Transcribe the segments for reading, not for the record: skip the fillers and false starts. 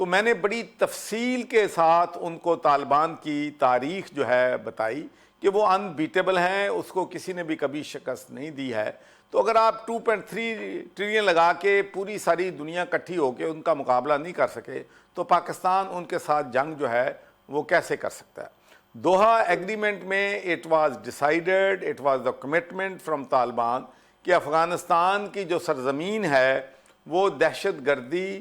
تو میں نے بڑی تفصیل کے ساتھ ان کو طالبان کی تاریخ جو ہے بتائی کہ وہ انبیٹیبل ہیں، اس کو کسی نے بھی کبھی شکست نہیں دی ہے. تو اگر آپ 2.3 ٹریلین لگا کے پوری ساری دنیا اکٹھی ہو کے ان کا مقابلہ نہیں کر سکے تو پاکستان ان کے ساتھ جنگ جو ہے وہ کیسے کر سکتا ہے؟ دوحہ ایگریمنٹ میں it was decided, it was the commitment from Taliban کہ افغانستان کی جو سرزمین ہے وہ دہشت گردی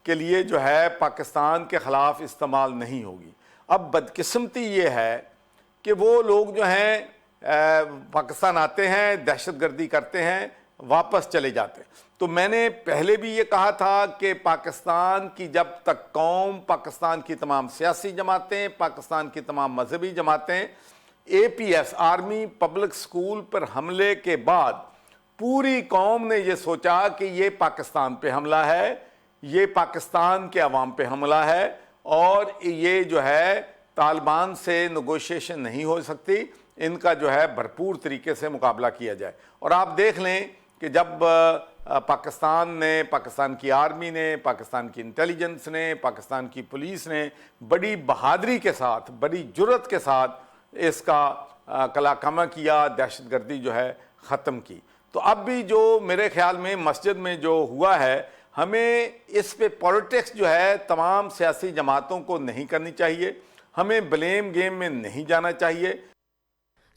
کے لیے جو ہے پاکستان کے خلاف استعمال نہیں ہوگی. اب بدقسمتی یہ ہے کہ وہ لوگ جو ہیں پاکستان آتے ہیں، دہشت گردی کرتے ہیں، واپس چلے جاتے ہیں. تو میں نے پہلے بھی یہ کہا تھا کہ پاکستان کی جب تک قوم، پاکستان کی تمام سیاسی جماعتیں، پاکستان کی تمام مذہبی جماعتیں APS آرمی پبلک سکول پر حملے کے بعد پوری قوم نے یہ سوچا کہ یہ پاکستان پہ حملہ ہے، یہ پاکستان کے عوام پہ حملہ ہے اور یہ جو ہے طالبان سے نیگوشیشن نہیں ہو سکتی، ان کا جو ہے بھرپور طریقے سے مقابلہ کیا جائے. اور آپ دیکھ لیں کہ جب پاکستان نے، پاکستان کی آرمی نے، پاکستان کی انٹیلیجنس نے، پاکستان کی پولیس نے بڑی بہادری کے ساتھ، بڑی جرأت کے ساتھ اس کا کلاکمہ کیا، دہشت گردی جو ہے ختم کی. تو اب بھی جو میرے خیال میں مسجد میں جو ہوا ہے، ہمیں اس پہ پولیٹکس جو ہے تمام سیاسی جماعتوں کو نہیں کرنی چاہیے، ہمیں بلیم گیم میں نہیں جانا چاہیے.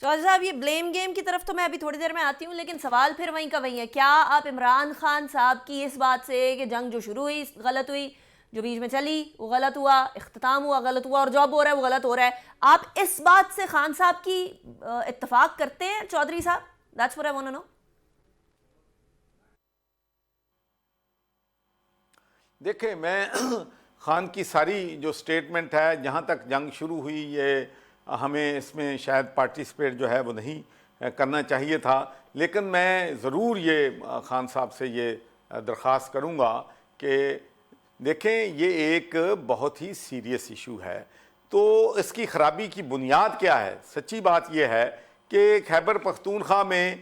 چودھری صاحب یہ بلیم گیم کی طرف تو میں ابھی تھوڑی دیر میں آتی ہوں، لیکن سوال پھر وہیں کا وہیں ہے. کیا آپ عمران خان صاحب کی اس بات سے کہ جنگ جو شروع ہوئی غلط ہوئی، جو بیچ میں چلی وہ غلط ہوا، اختتام ہوا غلط ہوا، اور جو اب ہو رہا ہے وہ غلط ہو رہا ہے، آپ اس بات سے خان صاحب کی اتفاق کرتے ہیں چودھری صاحب؟ That's what I want to know. دیکھیں میں خان کی ساری جو سٹیٹمنٹ ہے، جہاں تک جنگ شروع ہوئی یہ ہمیں اس میں شاید پارٹیسپیٹ جو ہے وہ نہیں کرنا چاہیے تھا، لیکن میں ضرور یہ خان صاحب سے یہ درخواست کروں گا کہ دیکھیں یہ ایک بہت ہی سیریس ایشو ہے. تو اس کی خرابی کی بنیاد کیا ہے؟ سچی بات یہ ہے کہ خیبر پختونخوا میں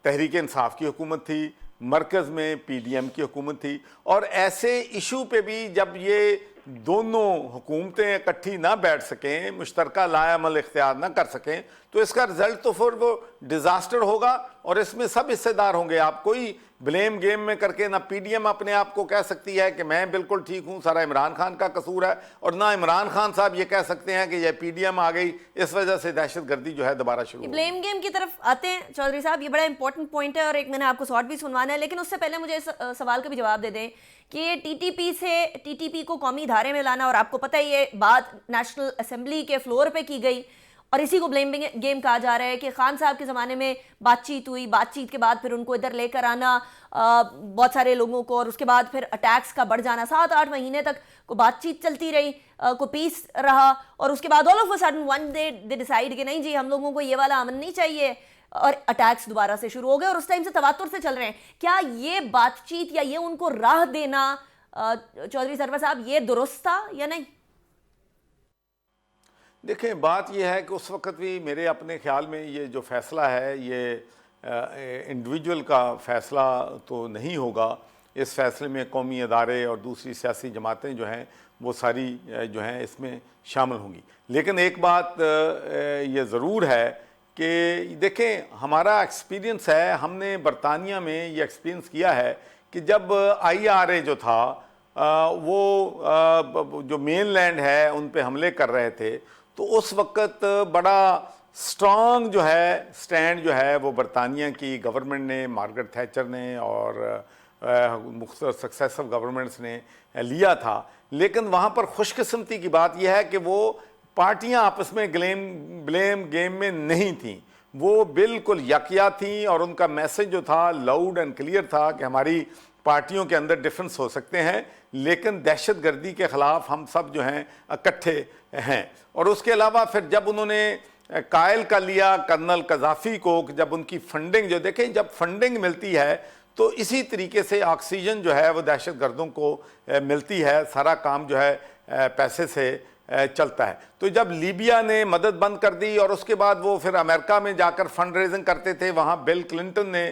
تحریک انصاف کی حکومت تھی، مرکز میں PDM کی حکومت تھی، اور ایسے ایشو پہ بھی جب یہ دونوں حکومتیں اکٹھی نہ بیٹھ سکیں، مشترکہ لائے عمل اختیار نہ کر سکیں، تو اس کا رزلٹ تو پھر وہ ڈیزاسٹر ہوگا اور اس میں سب حصے دار ہوں گے. آپ کوئی بلیم گیم میں کر کے نہ PDM اپنے آپ کو کہہ سکتی ہے کہ میں بالکل ٹھیک ہوں، سارا عمران خان کا قصور ہے، اور نہ عمران خان صاحب یہ کہہ سکتے ہیں کہ یہ PDM آ گئی اس وجہ سے دہشت گردی جو ہے دوبارہ شروع. بلیم گیم کی طرف آتے ہیں چودھری صاحب، یہ بڑا امپورٹنٹ پوائنٹ ہے اور ایک میں نے آپ کو شارٹ بھی سنوانا ہے، لیکن اس سے پہلے مجھے اس سوال کا بھی جواب دے دیں کہ ٹی ٹی پی کو قومی دھارے میں لانا، اور آپ کو پتہ ہے یہ بات نیشنل اسمبلی کے فلور پہ کی گئی اور اسی کو بلیم گیم کہا جا رہا ہے کہ خان صاحب کے زمانے میں بات چیت ہوئی، بات چیت کے بعد پھر ان کو ادھر لے کر آنا بہت سارے لوگوں کو، اور اس کے بعد پھر اٹیکس کا بڑھ جانا، 7-8 مہینے تک کو بات چیت چلتی رہی، کو پیس رہا، اور اس کے بعد all of a sudden one day they decide کہ نہیں جی ہم لوگوں کو یہ والا امن نہیں چاہیے، اور اٹیکس دوبارہ سے شروع ہو گئے اور اس ٹائم سے تواتر سے چل رہے ہیں. کیا یہ بات چیت یا یہ ان کو راہ دینا چودھری سرور صاحب یہ درست تھا یا نہیں؟ دیکھیں بات یہ ہے کہ اس وقت بھی میرے اپنے خیال میں یہ جو فیصلہ ہے یہ انڈیویجول کا فیصلہ تو نہیں ہوگا. اس فیصلے میں قومی ادارے اور دوسری سیاسی جماعتیں جو ہیں وہ ساری جو ہیں اس میں شامل ہوں گی. لیکن ایک بات یہ ضرور ہے کہ دیکھیں ہمارا ایکسپیرینس ہے، ہم نے برطانیہ میں یہ ایکسپیرینس کیا ہے کہ جب IRA جو تھا وہ جو مین لینڈ ہے ان پہ حملے کر رہے تھے، تو اس وقت بڑا سٹرانگ جو ہے سٹینڈ جو ہے وہ برطانیہ کی گورنمنٹ نے، مارگریٹ تھیچر نے اور مختلف سکسیسو گورنمنٹس نے لیا تھا. لیکن وہاں پر خوش قسمتی کی بات یہ ہے کہ وہ پارٹیاں آپس میں بلیم گیم میں نہیں تھیں، وہ بالکل یکجا تھیں، اور ان کا میسج جو تھا لاؤڈ اینڈ کلیئر تھا کہ ہماری پارٹیوں کے اندر ڈفرینس ہو سکتے ہیں لیکن دہشت گردی کے خلاف ہم سب جو ہیں اکٹھے ہیں. اور اس کے علاوہ پھر جب انہوں نے قائل کر لیا کرنل قذافی کو، جب ان کی فنڈنگ جو دیکھیں جب فنڈنگ ملتی ہے تو اسی طریقے سے آکسیجن جو ہے وہ دہشت گردوں کو ملتی ہے، سارا کام جو ہے پیسے سے چلتا ہے. تو جب لیبیا نے مدد بند کر دی اور اس کے بعد وہ پھر امریکہ میں جا کر فنڈ ریزنگ کرتے تھے، وہاں بل کلنٹن نے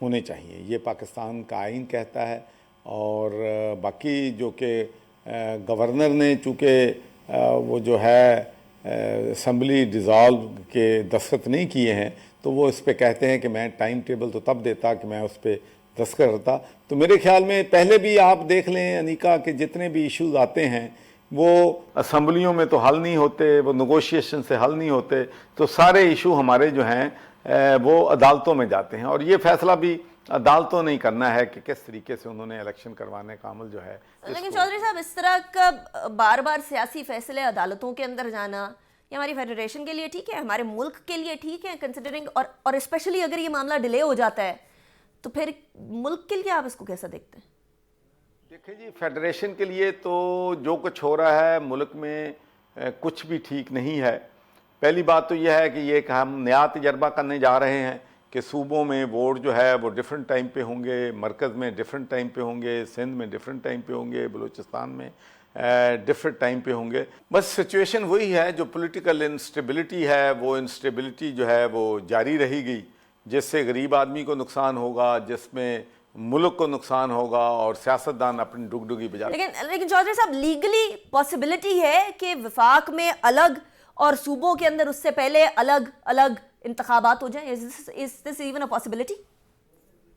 ہونے چاہیے، یہ پاکستان کا آئین کہتا ہے۔ اور باقی جو کہ گورنر نے چونکہ وہ جو ہے اسمبلی ڈیزالو کے دستخط نہیں کیے ہیں، تو وہ اس پہ کہتے ہیں کہ میں ٹائم ٹیبل تو تب دیتا کہ میں اس پہ دستخط کرتا۔ تو میرے خیال میں پہلے بھی آپ دیکھ لیں انیکا کہ جتنے بھی ایشوز آتے ہیں وہ اسمبلیوں میں تو حل نہیں ہوتے، وہ نیگوشیشن سے حل نہیں ہوتے، تو سارے ایشو ہمارے جو ہیں وہ عدالتوں میں جاتے ہیں، اور یہ فیصلہ بھی عدالتوں نے ہی کرنا ہے کہ کس طریقے سے انہوں نے الیکشن کروانے کا عمل جو ہے۔ لیکن چودھری صاحب، اس طرح کا بار بار سیاسی فیصلے عدالتوں کے اندر جانا یہ ہماری فیڈریشن کے لیے ٹھیک ہے، ہمارے ملک کے لیے ٹھیک ہے کنسیڈرنگ، اور اسپیشلی اگر یہ معاملہ ڈیلے ہو جاتا ہے تو پھر ملک کے لیے آپ اس کو کیسا دیکھتے ہیں؟ دیکھیں جی، فیڈریشن کے لیے تو جو کچھ ہو رہا ہے ملک میں کچھ بھی ٹھیک نہیں ہے۔ پہلی بات تو یہ ہے کہ یہ کہ ہم نیا تجربہ کرنے جا رہے ہیں کہ صوبوں میں ووٹ جو ہے وہ ڈیفرنٹ ٹائم پہ ہوں گے، مرکز میں ڈیفرنٹ ٹائم پہ ہوں گے، سندھ میں ڈیفرنٹ ٹائم پہ ہوں گے، بلوچستان میں ڈیفرنٹ ٹائم پہ ہوں گے۔ بس سچویشن وہی ہے، جو پولیٹیکل انسٹیبلٹی ہے وہ انسٹیبلٹی جو ہے وہ جاری رہے گی، جس سے غریب آدمی کو نقصان ہوگا، جس میں ملک کو نقصان ہوگا، اور سیاستدان اپنی ڈگڈگی بجا۔ لیکن چودھری صاحب، لیگلی پاسبلٹی ہے کہ وفاق میں الگ اور صوبوں کے اندر اس سے پہلے الگ الگ انتخابات ہو جائیں؟ is this even a possibility؟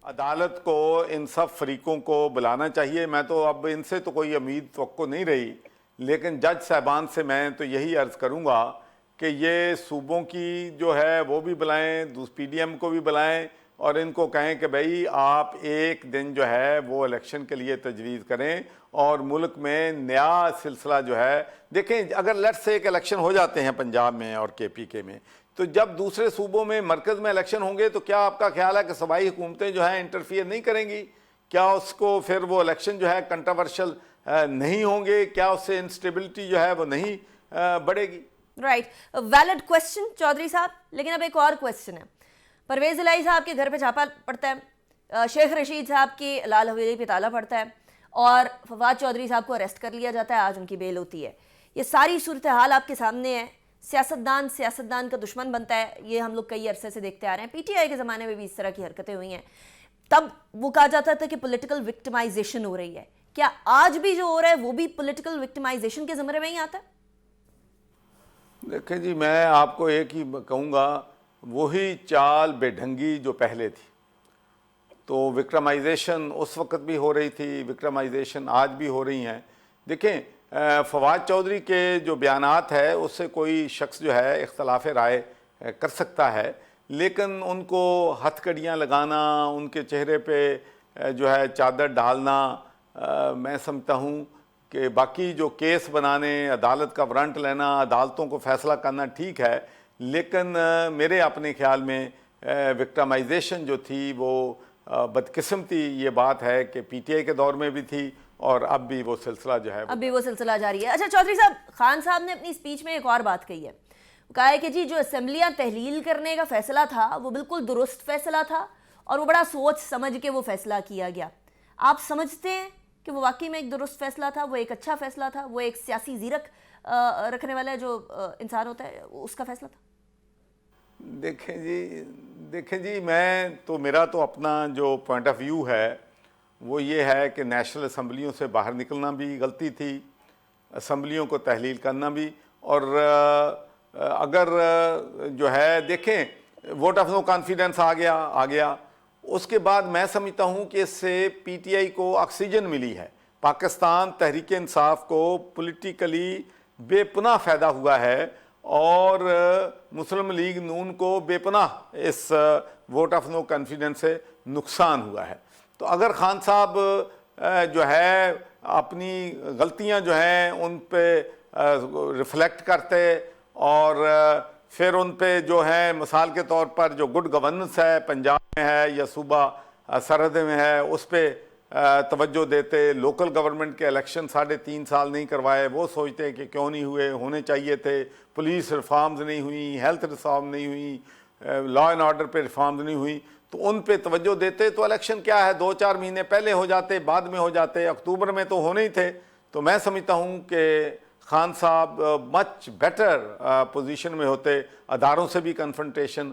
عدالت کو ان سب فریقوں کو بلانا چاہیے۔ میں تو اب ان سے تو کوئی امید توقع نہیں رہی، لیکن جج صاحبان سے میں تو یہی عرض کروں گا کہ یہ صوبوں کی جو ہے وہ بھی بلائیں، پی ڈی ایم کو بھی بلائیں، اور ان کو کہیں کہ بھائی آپ ایک دن جو ہے وہ الیکشن کے لیے تجویز کریں، اور ملک میں نیا سلسلہ جو ہے دیکھیں۔ اگر لیٹ سے ایک الیکشن ہو جاتے ہیں پنجاب میں اور کے پی کے میں، تو جب دوسرے صوبوں میں مرکز میں الیکشن ہوں گے تو کیا آپ کا خیال ہے کہ صوبائی حکومتیں جو ہیں انٹرفیئر نہیں کریں گی؟ کیا اس کو پھر وہ الیکشن جو ہے کنٹروورشل نہیں ہوں گے؟ کیا اس سے انسٹیبلٹی جو ہے وہ نہیں بڑھے گی؟ رائٹ، ویلڈ کویسچن چودھری صاحب۔ لیکن اب ایک اور کویسچن ہے، پرویز الہی صاحب کے گھر پہ چھاپا پڑتا ہے، شیخ رشید صاحب کی لال حویلی پہ تالا پڑتا ہے، اور فواد چودھری صاحب کو اریسٹ کر لیا جاتا ہے، آج ان کی بیل ہوتی ہے۔ یہ ساری صورتحال آپ کے سامنے ہے، سیاستدان کا دشمن بنتا ہے، یہ ہم لوگ کئی عرصے سے دیکھتے آ رہے ہیں۔ پی ٹی آئی کے زمانے میں بھی اس طرح کی حرکتیں ہوئی ہیں، تب وہ کہا جاتا تھا کہ پولیٹیکل وکٹمائزیشن ہو رہی ہے۔ کیا آج بھی جو ہو رہا ہے وہ بھی پولیٹیکل وکٹمائزیشن کے زمرے میں ہی آتا ہے؟ دیکھیں جی، میں آپ کو ایک ہی کہوں گا، وہی چال بے ڈھنگی جو پہلے تھی۔ تو وکٹمائزیشن اس وقت بھی ہو رہی تھی، وکٹمائزیشن آج بھی ہو رہی ہیں۔ دیکھیں، فواد چودھری کے جو بیانات ہے اس سے کوئی شخص جو ہے اختلاف رائے کر سکتا ہے، لیکن ان کو ہتھ کڑیاں لگانا، ان کے چہرے پہ جو ہے چادر ڈالنا، میں سمجھتا ہوں کہ باقی جو کیس بنانے، عدالت کا وارنٹ لینا، عدالتوں کو فیصلہ کرنا ٹھیک ہے، لیکن میرے اپنے خیال میں وکٹمائزیشن جو تھی وہ بدقسمتی یہ بات ہے کہ پی ٹی آئی کے دور میں بھی تھی، اور اب بھی وہ سلسلہ جو ہے اب بھی وہ سلسلہ جاری ہے۔ اچھا چودھری صاحب، خان صاحب نے اپنی اسپیچ میں ایک اور بات کہی ہے، کہا ہے کہ جی جو اسمبلیاں تحلیل کرنے کا فیصلہ تھا وہ بالکل درست فیصلہ تھا، اور وہ بڑا سوچ سمجھ کے وہ فیصلہ کیا گیا۔ آپ سمجھتے ہیں کہ وہ واقعی میں ایک درست فیصلہ تھا، وہ ایک اچھا فیصلہ تھا، وہ ایک سیاسی زیرک رکھنے والا جو انسان ہوتا ہے اس کا فیصلہ تھا؟ دیکھیں جی، میرا تو اپنا جو پوائنٹ آف ویو ہے وہ یہ ہے کہ نیشنل اسمبلیوں سے باہر نکلنا بھی غلطی تھی، اسمبلیوں کو تحلیل کرنا بھی، اور اگر جو ہے دیکھیں ووٹ آف نو کانفیڈنس آ گیا، اس کے بعد میں سمجھتا ہوں کہ اس سے پی ٹی آئی کو آکسیجن ملی ہے، پاکستان تحریک انصاف کو پولیٹیکلی بے پناہ فائدہ ہوا ہے، اور مسلم لیگ نون کو بے پناہ اس ووٹ آف نو کانفیڈنس سے نقصان ہوا ہے۔ تو اگر خان صاحب جو ہے اپنی غلطیاں جو ہیں ان پہ ریفلیکٹ کرتے، اور پھر ان پہ جو ہے مثال کے طور پر جو گڈ گورننس ہے پنجاب میں ہے یا صوبہ سرحد میں ہے اس پہ توجہ دیتے، لوکل گورنمنٹ کے الیکشن 3.5 سال نہیں کروائے، وہ سوچتے کہ کیوں نہیں ہوئے، ہونے چاہیے تھے، پولیس ریفارمز نہیں ہوئی، ہیلتھ ریفارم نہیں ہوئی، لا اینڈ آرڈر پہ ریفارمز نہیں ہوئی، تو ان پہ توجہ دیتے تو الیکشن کیا ہے 2-4 مہینے پہلے ہو جاتے، بعد میں ہو جاتے، اکتوبر میں تو ہونے ہی تھے۔ تو میں سمجھتا ہوں کہ خان صاحب مچ بیٹر پوزیشن میں ہوتے، اداروں سے بھی کنفرنٹیشن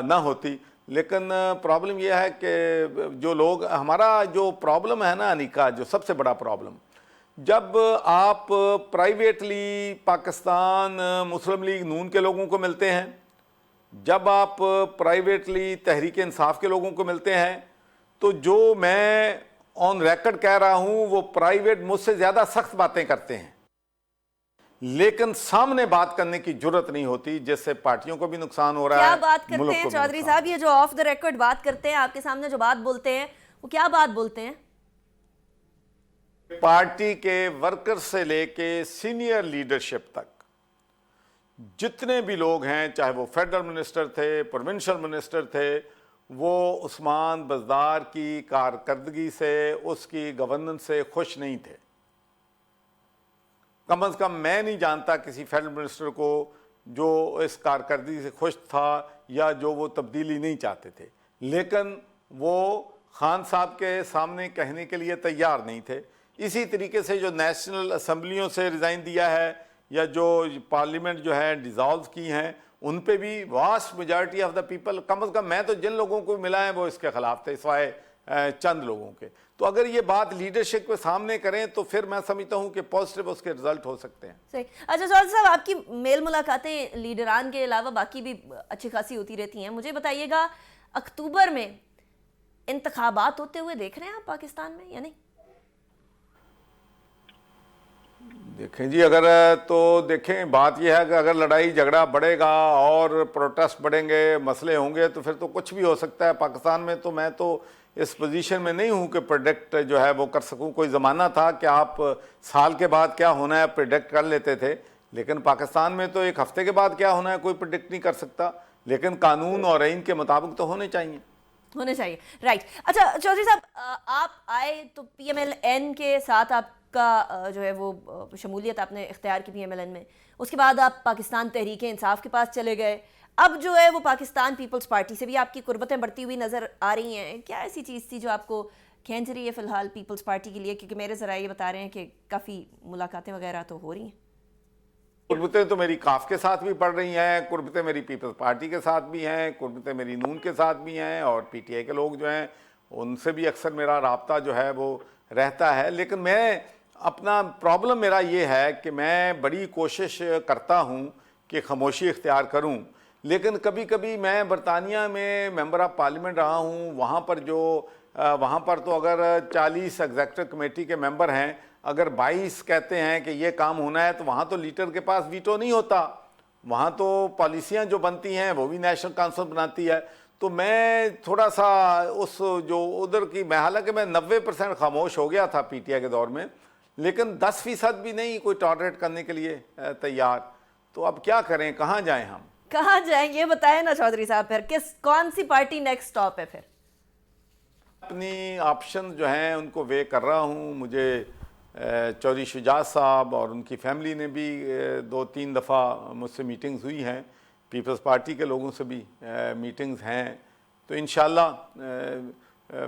نہ ہوتی۔ لیکن پرابلم یہ ہے کہ جو لوگ ہمارا جو پرابلم ہے نا انیکا، جو سب سے بڑا پرابلم، جب آپ پرائیویٹلی پاکستان مسلم لیگ نون کے لوگوں کو ملتے ہیں، جب آپ پرائیویٹلی تحریک انصاف کے لوگوں کو ملتے ہیں، تو جو میں آن ریکارڈ کہہ رہا ہوں وہ پرائیویٹ مجھ سے زیادہ سخت باتیں کرتے ہیں، لیکن سامنے بات کرنے کی جرت نہیں ہوتی، جس سے پارٹیوں کو بھی نقصان ہو رہا ہے، کیا بات کرتے ملک ہیں کو بھی چودھری نقصان۔ صاحب؟ یہ جو آف دا ریکارڈ بات کرتے ہیں آپ کے سامنے، جو بات بولتے ہیں، وہ کیا بات بولتے ہیں؟ پارٹی کے ورکر سے لے کے سینئر لیڈرشپ تک جتنے بھی لوگ ہیں، چاہے وہ فیڈرل منسٹر تھے، پروونشل منسٹر تھے، وہ عثمان بزدار کی کارکردگی سے، اس کی گورننس سے خوش نہیں تھے۔ کم از کم میں نہیں جانتا کسی فیڈرل منسٹر کو جو اس کارکردگی سے خوش تھا یا جو وہ تبدیلی نہیں چاہتے تھے، لیکن وہ خان صاحب کے سامنے کہنے کے لیے تیار نہیں تھے۔ اسی طریقے سے جو نیشنل اسمبلیوں سے ریزائن دیا ہے یا جو پارلیمنٹ جو ہے ڈیزالو کی ہیں، ان پہ بھی vast majority of the people, کم از کم میں تو جن لوگوں کو ملا ہے وہ اس کے خلاف تھے، سوائے چند لوگوں کے۔ تو اگر یہ بات لیڈرشپ کے سامنے کریں تو پھر میں سمجھتا ہوں کہ پازیٹیو اس کے رزلٹ ہو سکتے ہیں۔ صحیح۔ اچھا چودھری صاحب، آپ کی میل ملاقاتیں لیڈران کے علاوہ باقی بھی اچھی خاصی ہوتی رہتی ہیں، مجھے بتائیے گا اکتوبر میں انتخابات ہوتے ہوئے دیکھ رہے ہیں آپ پاکستان میں یا نہیں؟ دیکھیں جی، اگر تو دیکھیں بات یہ ہے کہ اگر لڑائی جھگڑا بڑھے گا اور پروٹیسٹ بڑھیں گے، مسئلے ہوں گے، تو پھر تو کچھ بھی ہو سکتا ہے پاکستان میں۔ تو میں تو اس پوزیشن میں نہیں ہوں کہ پریڈکٹ جو ہے وہ کر سکوں۔ کوئی زمانہ تھا کہ آپ سال کے بعد کیا ہونا ہے پریڈکٹ کر لیتے تھے، لیکن پاکستان میں تو ایک ہفتے کے بعد کیا ہونا ہے کوئی پریڈکٹ نہیں کر سکتا، لیکن قانون اور آئین کے مطابق تو ہونے چاہیے۔ ہونے چاہیے، رائٹ۔ اچھا چودھری صاحب، آپ آئے تو پی ایم ایل این کے ساتھ آپ کا جو ہے وہ شمولیت آپ نے اختیار کی پی ایم ایل این میں، اس کے بعد آپ پاکستان تحریک انصاف کے پاس چلے گئے، اب جو ہے وہ پاکستان پیپلز پارٹی سے بھی آپ کی قربتیں بڑھتی ہوئی نظر آ رہی ہیں۔ کیا ایسی چیز تھی جو آپ کو کھینچ رہی ہے فی الحال پیپلز پارٹی کے لیے؟ کیونکہ میرے ذرائع یہ بتا رہے ہیں کہ کافی ملاقاتیں وغیرہ تو ہو رہی ہیں۔ قربتیں تو میری کاف کے ساتھ بھی پڑ رہی ہیں، قربتیں میری پیپلز پارٹی کے ساتھ بھی ہیں، قربتیں میری نون کے ساتھ بھی ہیں، اور پی ٹی آئی کے لوگ جو ہیں ان سے بھی اکثر میرا رابطہ جو ہے وہ رہتا ہے۔ لیکن میں اپنا پرابلم میرا یہ ہے کہ میں بڑی کوشش کرتا ہوں کہ خاموشی اختیار کروں، لیکن کبھی کبھی میں برطانیہ میں ممبر آف پارلیمنٹ رہا ہوں، وہاں پر تو اگر 40 ایگزیکٹو کمیٹی کے ممبر ہیں، اگر 22 کہتے ہیں کہ یہ کام ہونا ہے تو وہاں تو لیڈر کے پاس ویٹو نہیں ہوتا، وہاں تو پالیسیاں جو بنتی ہیں وہ بھی نیشنل کونسل بناتی ہے۔ تو میں تھوڑا سا اس جو ادھر کی، میں حالانکہ میں 90% خاموش ہو گیا تھا پی ٹی آئی کے دور میں، لیکن 10% بھی نہیں کوئی ٹالریٹ کرنے کے لیے تیار۔ تو اب کیا کریں، کہاں جائیں ہم؟ کہاں جائیں یہ بتائیں نا چودھری صاحب، پھر کون سی پارٹی نیکسٹ سٹاپ ہے پھر؟ اپنی آپشن جو ہیں ان کو وے کر رہا ہوں۔ مجھے چودھری شجاعت صاحب اور ان کی فیملی نے بھی 2-3 دفعہ مجھ سے میٹنگز ہوئی ہیں، پیپلز پارٹی کے لوگوں سے بھی میٹنگز ہیں، تو انشاءاللہ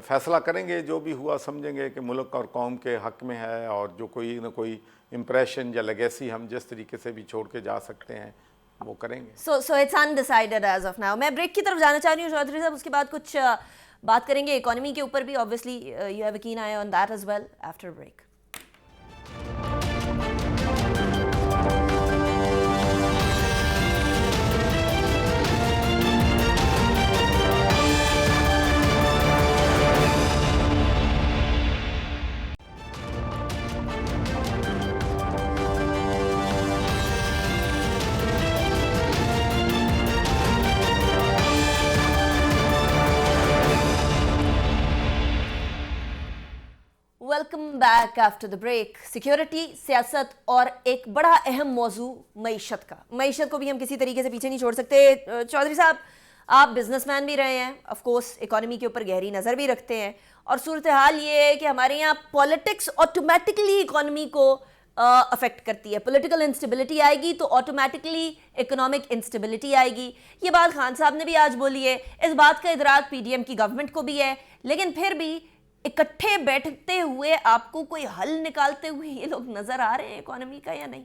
فیصلہ کریں گے، جو بھی ہوا سمجھیں گے کہ ملک اور قوم کے حق میں ہے، اور جو کوئی نہ کوئی امپریشن یا لیگیسی ہم جس طریقے سے بھی چھوڑ کے جا سکتے ہیں وہ کریں گے۔ So it's undecided as of now۔ میں بریک کی طرف جانا چاہ رہی ہوں چودھری صاحب، اس کے بعد کچھ بات کریں گے اکانومی کے اوپر بھی، obviously you have a keen eye on that as well after break۔ Welcome back after the break. Security, سیاست اور ایک بڑا اہم موضوع معیشت کا، معیشت کو بھی ہم کسی طریقے سے پیچھے نہیں چھوڑ سکتے۔ چودھری صاحب، آپ بزنس مین بھی رہے ہیں، آف کورس اکانومی کے اوپر گہری نظر بھی رکھتے ہیں، اور صورتحال یہ ہے کہ ہمارے یہاں پولیٹکس آٹومیٹکلی اکانومی کو افیکٹ کرتی ہے۔ پولیٹیکل انسٹیبلٹی آئے گی تو آٹومیٹکلی اکنامک انسٹیبلٹی آئے گی۔ یہ بات خان صاحب نے بھی آج بولی ہے، اس بات کا ادراک پی ڈی ایم کی گورنمنٹ کو بھی ہے، لیکن پھر بھی اکٹھے بیٹھتے ہوئے آپ کو کوئی حل نکالتے ہوئے یہ لوگ نظر آ رہے ہیں اکانومی کا یا نہیں؟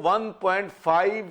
1.5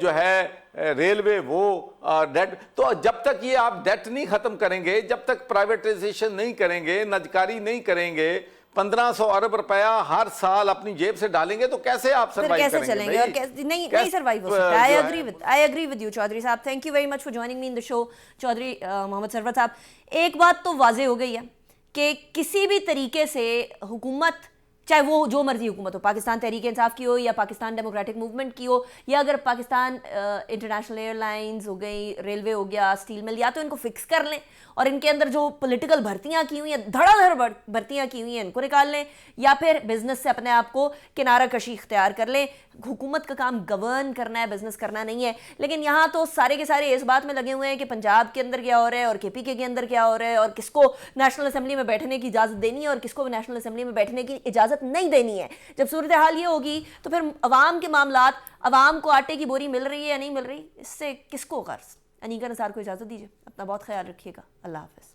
جو ہے ریلوے وہ ڈیٹ. تو جب تک یہ آپ ڈیٹ نہیں ختم کریں گے, جب تک پرائیویٹائزیشن نہیں کریں گے, نجکاری نہیں کریں گے, 1500 ارب روپیہ ہر سال اپنی جیب سے ڈالیں گے تو کیسے آپ سروائیو کریں گے؟ چلیں گے اور نہیں سروائیو ہو سکتا. I agree with you Chaudhry صاحب. Thank you very much for joining me in the show Chaudhry Muhammad Sarwar صاحب. ایک بات تو واضح ہو گئی ہے کہ کسی بھی طریقے سے حکومت, چاہے وہ جو مرضی حکومت ہو, پاکستان تحریک انصاف کی ہو یا پاکستان ڈیموکریٹک موومنٹ کی ہو, یا اگر پاکستان انٹرنیشنل ایئر لائنز ہو گئی, ریلوے ہو گیا, اسٹیل مل, یا تو ان کو فکس کر لیں اور ان کے اندر جو پولیٹیکل بھرتیاں کی ہوئی ہیں, دھڑا دھڑ بھرتیاں کی ہوئی ہیں, ان کو نکال لیں, یا پھر بزنس سے اپنے آپ کو کنارہ کشی اختیار کر لیں. حکومت کا کام گورن کرنا ہے, بزنس کرنا نہیں ہے. لیکن یہاں تو سارے کے سارے اس بات میں لگے ہوئے ہیں کہ پنجاب کے اندر کیا ہو رہا ہے اور KPK کے اندر کیا ہو رہا ہے, اور کس کو نیشنل اسمبلی میں بیٹھنے کی اجازت دینی ہے اور کس کو نیشنل اسمبلی میں بیٹھنے کی اجازت نہیں دینی ہے. جب صورتحال یہ ہوگی تو پھر عوام کے معاملات, عوام کو آٹے کی بوری مل رہی ہے یا نہیں مل رہی, اس سے کس کو غرض. انیکا نثار کو اجازت دیجیے. اپنا بہت خیال رکھیے گا. اللہ حافظ.